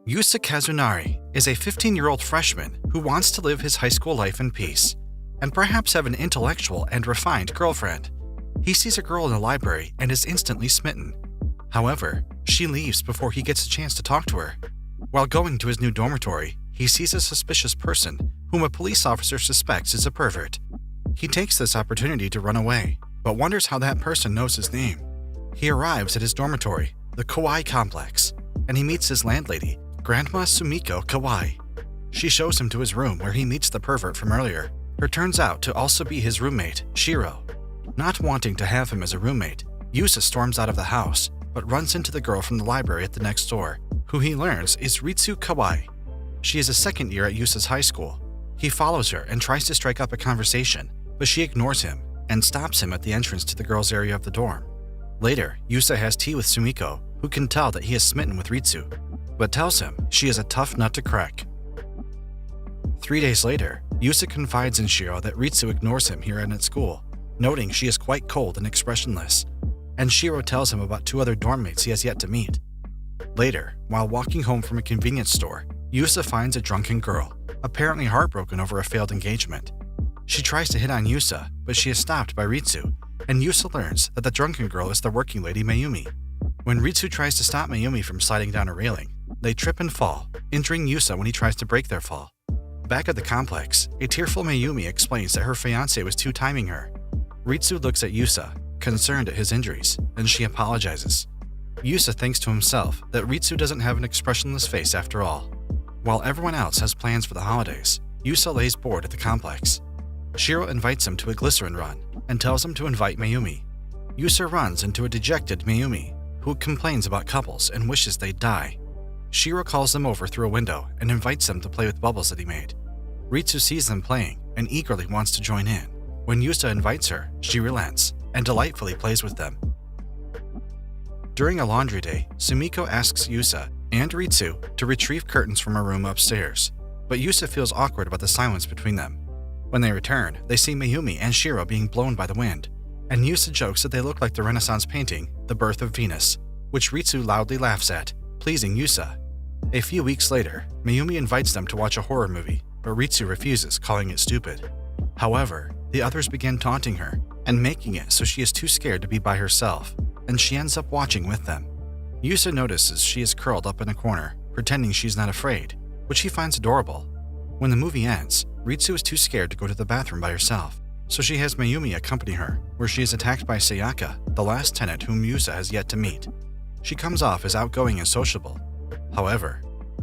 Yusa Kazunari is a 15-year-old freshman who wants to live his high school life in peace, and perhaps have an intellectual and refined girlfriend. He sees a girl in the library and is instantly smitten. However, she leaves before he gets a chance to talk to her. While going to his new dormitory, he sees a suspicious person whom a police officer suspects is a pervert. He takes this opportunity to run away, but wonders how that person knows his name. He arrives at his dormitory, the Kawaii Complex, and he meets his landlady, Grandma Sumiko Kawaii. She shows him to his room where he meets the pervert from earlier, who turns out to also be his roommate, Shiro. Not wanting to have him as a roommate, Yusa storms out of the house, but runs into the girl from the library at the next door, who he learns is Ritsu Kawaii. She is a second year at Yusa's high school. He follows her and tries to strike up a conversation, but she ignores him and stops him at the entrance to the girls' area of the dorm. Later, Yusa has tea with Sumiko, who can tell that he is smitten with Ritsu, but tells him she is a tough nut to crack. 3 days later, Yusa confides in Shiro that Ritsu ignores him here and at school, noting she is quite cold and expressionless, and Shiro tells him about 2 other dorm mates he has yet to meet. Later, while walking home from a convenience store, Yusa finds a drunken girl, apparently heartbroken over a failed engagement. She tries to hit on Yusa, but she is stopped by Ritsu, and Yusa learns that the drunken girl is the working lady Mayumi. When Ritsu tries to stop Mayumi from sliding down a railing, they trip and fall, injuring Yusa when he tries to break their fall. Back at the complex, a tearful Mayumi explains that her fiancé was two-timing her. Ritsu looks at Yusa, concerned at his injuries, and she apologizes. Yusa thinks to himself that Ritsu doesn't have an expressionless face after all. While everyone else has plans for the holidays, Yusa lays bored at the complex. Shiro invites him to a glycerin run and tells him to invite Mayumi. Yusa runs into a dejected Mayumi, who complains about couples and wishes they'd die. Shiro calls them over through a window and invites them to play with bubbles that he made. Ritsu sees them playing and eagerly wants to join in. When Yusa invites her, she relents and delightfully plays with them. During a laundry day, Sumiko asks Yusa and Ritsu to retrieve curtains from her room upstairs, but Yusa feels awkward about the silence between them. When they return, they see Mayumi and Shiro being blown by the wind, and Yusa jokes that they look like the Renaissance painting, The Birth of Venus, which Ritsu loudly laughs at, pleasing Yusa. A few weeks later, Mayumi invites them to watch a horror movie, but Ritsu refuses, calling it stupid. However, the others begin taunting her and making it so she is too scared to be by herself, and she ends up watching with them. Yusa notices she is curled up in a corner, pretending she's not afraid, which he finds adorable. When the movie ends, Ritsu is too scared to go to the bathroom by herself, so she has Mayumi accompany her, where she is attacked by Sayaka, the last tenant whom Yusa has yet to meet. She comes off as outgoing and sociable. However,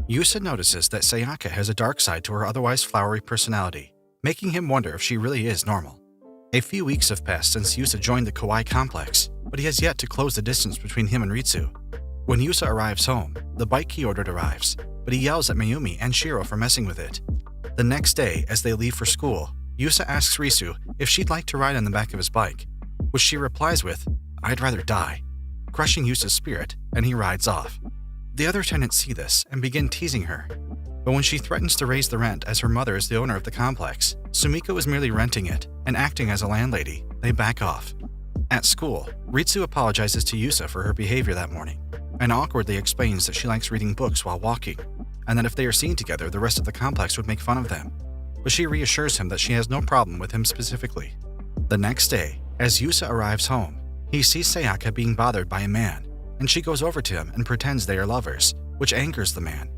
Yusa notices that Sayaka has a dark side to her otherwise flowery personality, making him wonder if she really is normal. A few weeks have passed since Yusa joined the Kawaii Complex, but he has yet to close the distance between him and Ritsu. When Yusa arrives home, the bike he ordered arrives, but he yells at Mayumi and Shiro for messing with it. The next day, as they leave for school, Yusa asks Ritsu if she'd like to ride on the back of his bike, which she replies with, "I'd rather die," crushing Yusa's spirit, and he rides off. The other tenants see this and begin teasing her, but when she threatens to raise the rent as her mother is the owner of the complex, Sumiko is merely renting it and acting as a landlady, they back off. At school, Ritsu apologizes to Yusa for her behavior that morning, and awkwardly explains that she likes reading books while walking, and that if they are seen together, the rest of the complex would make fun of them. But she reassures him that she has no problem with him specifically. The next day, as Yusa arrives home, he sees Sayaka being bothered by a man, and she goes over to him and pretends they are lovers, which angers the man.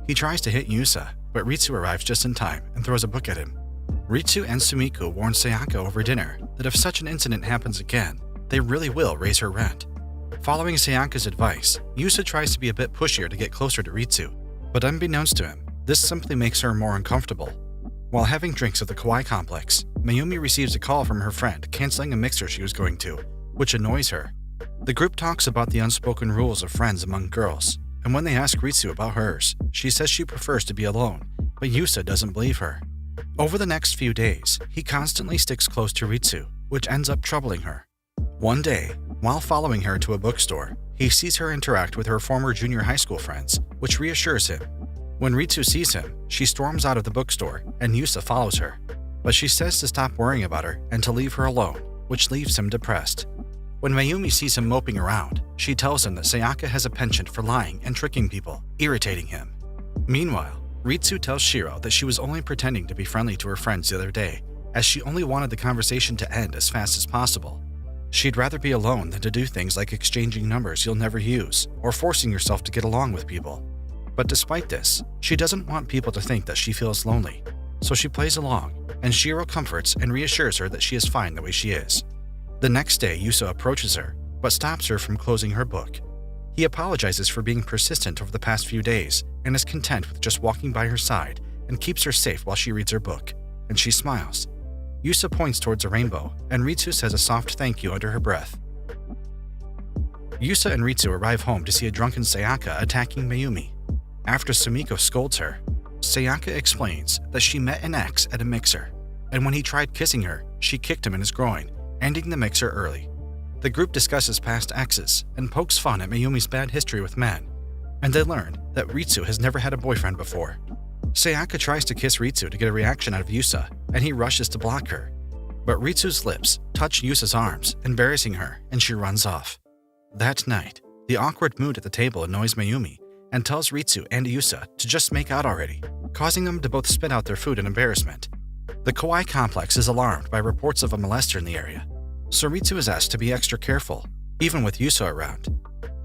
He tries to hit Yusa, but Ritsu arrives just in time and throws a book at him. Ritsu and Sumiko warn Sayaka over dinner that if such an incident happens again, they really will raise her rent. Following Sayaka's advice, Yusa tries to be a bit pushier to get closer to Ritsu, but unbeknownst to him, this simply makes her more uncomfortable. While having drinks at the Kawaii Complex, Mayumi receives a call from her friend canceling a mixer she was going to, which annoys her. The group talks about the unspoken rules of friends among girls, and when they ask Ritsu about hers, she says she prefers to be alone, but Yusa doesn't believe her. Over the next few days, he constantly sticks close to Ritsu, which ends up troubling her. One day, while following her to a bookstore, he sees her interact with her former junior high school friends, which reassures him. When Ritsu sees him, she storms out of the bookstore, and Yusa follows her. But she says to stop worrying about her and to leave her alone, which leaves him depressed. When Mayumi sees him moping around, she tells him that Sayaka has a penchant for lying and tricking people, irritating him. Meanwhile, Ritsu tells Shiro that she was only pretending to be friendly to her friends the other day, as she only wanted the conversation to end as fast as possible. She'd rather be alone than to do things like exchanging numbers you'll never use or forcing yourself to get along with people. But despite this, she doesn't want people to think that she feels lonely, so she plays along, and Shiro comforts and reassures her that she is fine the way she is. The next day, Yusa approaches her, but stops her from closing her book. He apologizes for being persistent over the past few days and is content with just walking by her side and keeps her safe while she reads her book, and she smiles. Yusa points towards a rainbow, and Ritsu says a soft thank you under her breath. Yusa and Ritsu arrive home to see a drunken Sayaka attacking Mayumi. After Sumiko scolds her, Sayaka explains that she met an ex at a mixer, and when he tried kissing her, she kicked him in his groin, ending the mixer early. The group discusses past exes and pokes fun at Mayumi's bad history with men, and they learn that Ritsu has never had a boyfriend before. Sayaka tries to kiss Ritsu to get a reaction out of Yusa, and he rushes to block her. But Ritsu's lips touch Yusa's arms, embarrassing her, and she runs off. That night, the awkward mood at the table annoys Mayumi and tells Ritsu and Yusa to just make out already, causing them to both spit out their food in embarrassment. The Kawaii complex is alarmed by reports of a molester in the area, so Ritsu is asked to be extra careful, even with Yusa around.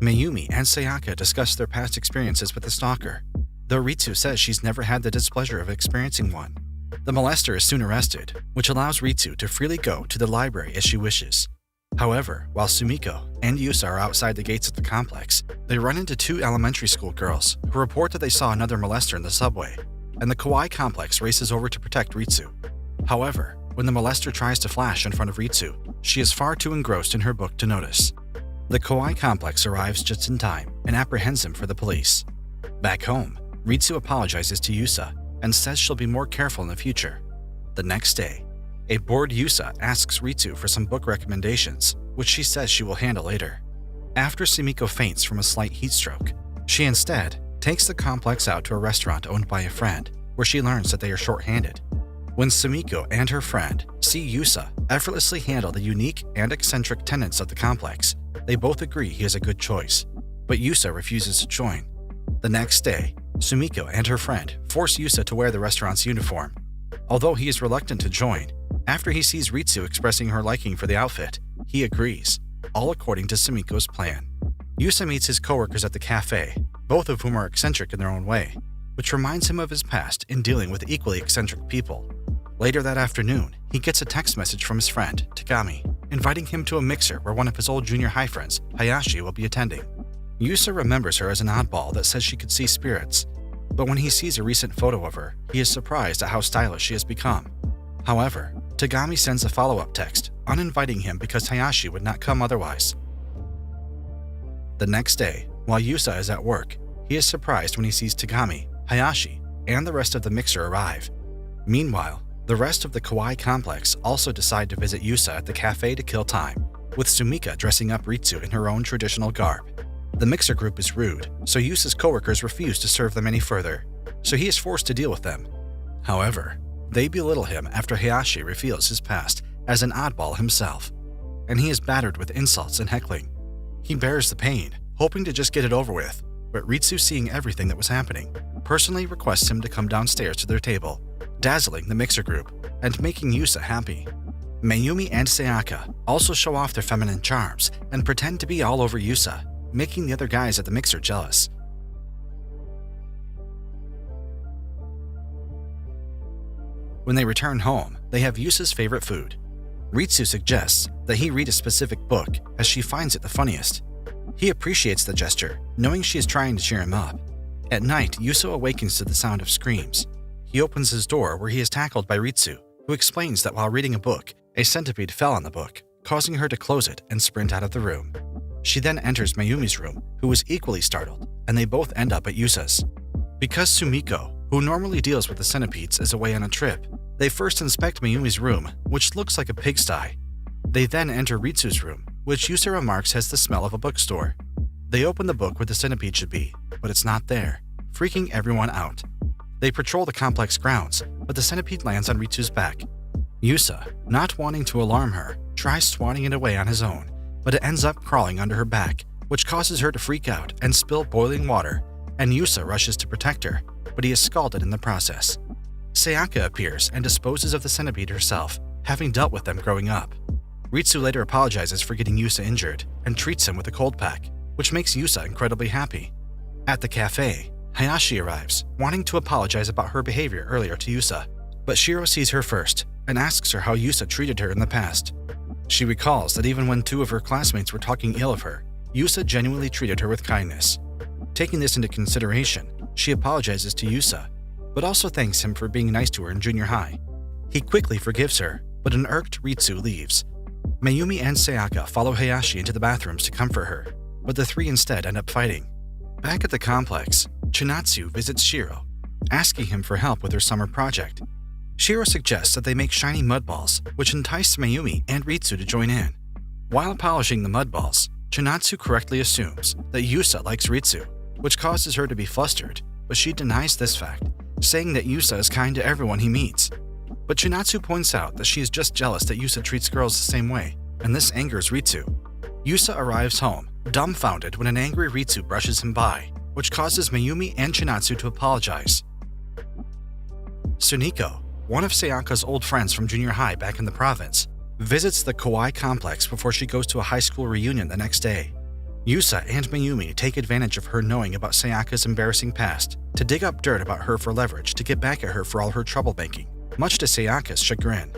Mayumi and Sayaka discuss their past experiences with the stalker, though Ritsu says she's never had the displeasure of experiencing one. The molester is soon arrested, which allows Ritsu to freely go to the library as she wishes. However, while Sumiko and Yusa are outside the gates of the complex, they run into two elementary school girls who report that they saw another molester in the subway, and the Kawaii complex races over to protect Ritsu. However, when the molester tries to flash in front of Ritsu, she is far too engrossed in her book to notice. The Kawaii complex arrives just in time and apprehends him for the police. Back home, Ritsu apologizes to Yusa and says she'll be more careful in the future. The next day, a bored Yusa asks Ritsu for some book recommendations, which she says she will handle later. After Sumiko faints from a slight heat stroke, she instead takes the complex out to a restaurant owned by a friend, where she learns that they are short-handed. When Sumiko and her friend see Yusa effortlessly handle the unique and eccentric tenants of the complex, they both agree he is a good choice, but Yusa refuses to join. The next day, Sumiko and her friend force Yusa to wear the restaurant's uniform. Although he is reluctant to join, after he sees Ritsu expressing her liking for the outfit, he agrees, all according to Sumiko's plan. Yusa meets his coworkers at the cafe, both of whom are eccentric in their own way, which reminds him of his past in dealing with equally eccentric people. Later that afternoon, he gets a text message from his friend, Tagami, inviting him to a mixer where one of his old junior high friends, Hayashi, will be attending. Yusa remembers her as an oddball that says she could see spirits, but when he sees a recent photo of her, he is surprised at how stylish she has become. However, Tagami sends a follow-up text, uninviting him because Hayashi would not come otherwise. The next day, while Yusa is at work, he is surprised when he sees Tagami, Hayashi, and the rest of the mixer arrive. Meanwhile, the rest of the Kawaii complex also decide to visit Yusa at the cafe to kill time, with Sumika dressing up Ritsu in her own traditional garb. The mixer group is rude, so Yusa's coworkers refuse to serve them any further, so he is forced to deal with them. However, they belittle him after Hayashi reveals his past as an oddball himself, and he is battered with insults and heckling. He bears the pain, hoping to just get it over with, but Ritsu, seeing everything that was happening, personally requests him to come downstairs to their table, dazzling the mixer group and making Yusa happy. Mayumi and Sayaka also show off their feminine charms and pretend to be all over Yusa, making the other guys at the mixer jealous. When they return home, they have Yusa's favorite food. Ritsu suggests that he read a specific book as she finds it the funniest. He appreciates the gesture, knowing she is trying to cheer him up. At night, Yusa awakens to the sound of screams. He opens his door where he is tackled by Ritsu, who explains that while reading a book, a centipede fell on the book, causing her to close it and sprint out of the room. She then enters Mayumi's room, who is equally startled, and they both end up at Yusa's. Because Sumiko, who normally deals with the centipedes, is away on a trip, they first inspect Mayumi's room, which looks like a pigsty. They then enter Ritsu's room, which Yusa remarks has the smell of a bookstore. They open the book where the centipede should be, but it's not there, freaking everyone out. They patrol the complex grounds, but the centipede lands on Ritsu's back. Yusa, not wanting to alarm her, tries swatting it away on his own, but it ends up crawling under her back, which causes her to freak out and spill boiling water, and Yusa rushes to protect her, but he is scalded in the process. Sayaka appears and disposes of the centipede herself, having dealt with them growing up. Ritsu later apologizes for getting Yusa injured and treats him with a cold pack, which makes Yusa incredibly happy. At the cafe, Hayashi arrives, wanting to apologize about her behavior earlier to Yusa, but Shiro sees her first and asks her how Yusa treated her in the past. She recalls that even when two of her classmates were talking ill of her, Yusa genuinely treated her with kindness. Taking this into consideration, she apologizes to Yusa, but also thanks him for being nice to her in junior high. He quickly forgives her, but an irked Ritsu leaves. Mayumi and Sayaka follow Hayashi into the bathrooms to comfort her, but the three instead end up fighting. Back at the complex, Chinatsu visits Shiro, asking him for help with her summer project. Shiro suggests that they make shiny mud balls, which entice Mayumi and Ritsu to join in. While polishing the mud balls, Chinatsu correctly assumes that Yusa likes Ritsu, which causes her to be flustered, but she denies this fact, saying that Yusa is kind to everyone he meets. But Chinatsu points out that she is just jealous that Yusa treats girls the same way, and this angers Ritsu. Yusa arrives home, dumbfounded when an angry Ritsu brushes him by, which causes Mayumi and Chinatsu to apologize. Tsuneko, one of Sayaka's old friends from junior high back in the province, visits the Kawaii complex before she goes to a high school reunion the next day. Yusa and Mayumi take advantage of her knowing about Sayaka's embarrassing past to dig up dirt about her for leverage to get back at her for all her troublemaking, much to Sayaka's chagrin.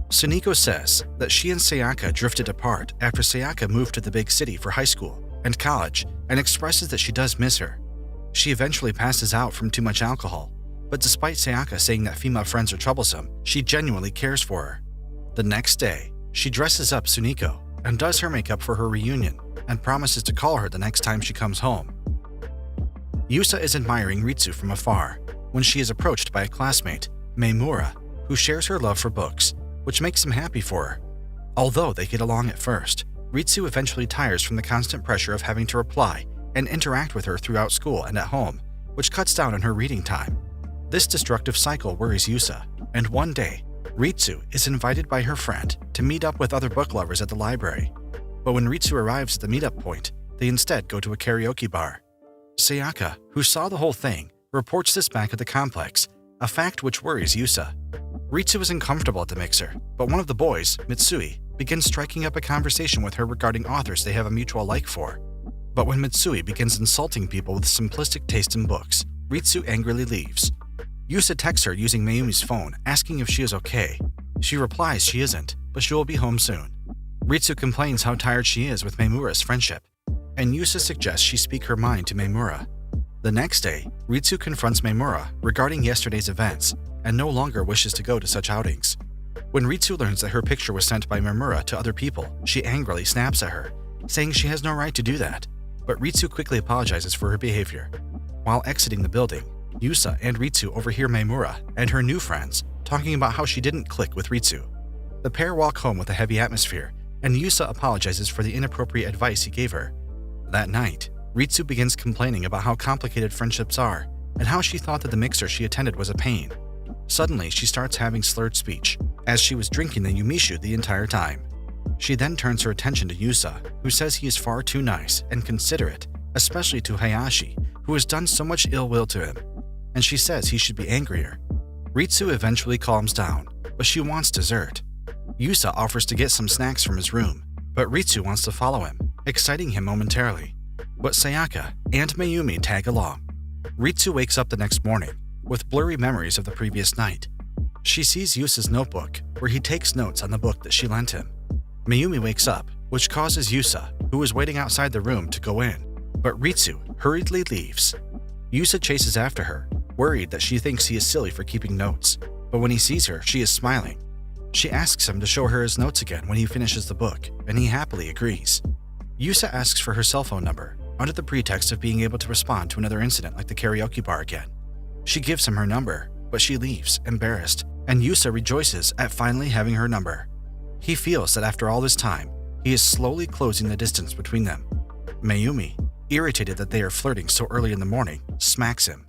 Tsuneko says that she and Sayaka drifted apart after Sayaka moved to the big city for high school and college and expresses that she does miss her. She eventually passes out from too much alcohol, but despite Sayaka saying that female friends are troublesome, she genuinely cares for her. The next day, she dresses up Tsuneko and does her makeup for her reunion and promises to call her the next time she comes home. Yusa is admiring Ritsu from afar when she is approached by a classmate, Maimura, who shares her love for books, which makes him happy for her. Although they get along at first, Ritsu eventually tires from the constant pressure of having to reply and interact with her throughout school and at home, which cuts down on her reading time. This destructive cycle worries Yusa, and one day, Ritsu is invited by her friend to meet up with other book lovers at the library. But when Ritsu arrives at the meetup point, they instead go to a karaoke bar. Sayaka, who saw the whole thing, reports this back at the complex, a fact which worries Yusa. Ritsu is uncomfortable at the mixer, but one of the boys, Mitsui, begins striking up a conversation with her regarding authors they have a mutual like for. But when Mitsui begins insulting people with simplistic taste in books, Ritsu angrily leaves. Yusa texts her using Mayumi's phone, asking if she is okay. She replies she isn't, but she will be home soon. Ritsu complains how tired she is with Maimura's friendship, and Yusa suggests she speak her mind to Maimura. The next day, Ritsu confronts Maimura regarding yesterday's events and no longer wishes to go to such outings. When Ritsu learns that her picture was sent by Maimura to other people, she angrily snaps at her, saying she has no right to do that, but Ritsu quickly apologizes for her behavior. While exiting the building, Yusa and Ritsu overhear Maimura and her new friends talking about how she didn't click with Ritsu. The pair walk home with a heavy atmosphere, and Yusa apologizes for the inappropriate advice he gave her. That night, Ritsu begins complaining about how complicated friendships are and how she thought that the mixer she attended was a pain. Suddenly, she starts having slurred speech, as she was drinking the yumishu the entire time. She then turns her attention to Yusa, who says he is far too nice and considerate, especially to Hayashi, who has done so much ill will to him, and she says he should be angrier. Ritsu eventually calms down, but she wants dessert. Yusa offers to get some snacks from his room, but Ritsu wants to follow him, exciting him momentarily. But Sayaka and Mayumi tag along. Ritsu wakes up the next morning with blurry memories of the previous night. She sees Yusa's notebook, where he takes notes on the book that she lent him. Mayumi wakes up, which causes Yusa, who is waiting outside the room, to go in, but Ritsu hurriedly leaves. Yusa chases after her, worried that she thinks he is silly for keeping notes, but when he sees her, she is smiling. She asks him to show her his notes again when he finishes the book, and he happily agrees. Yusa asks for her cell phone number, under the pretext of being able to respond to another incident like the karaoke bar again. She gives him her number, but she leaves, embarrassed, and Yusa rejoices at finally having her number. He feels that after all this time, he is slowly closing the distance between them. Mayumi, irritated that they are flirting so early in the morning, smacks him.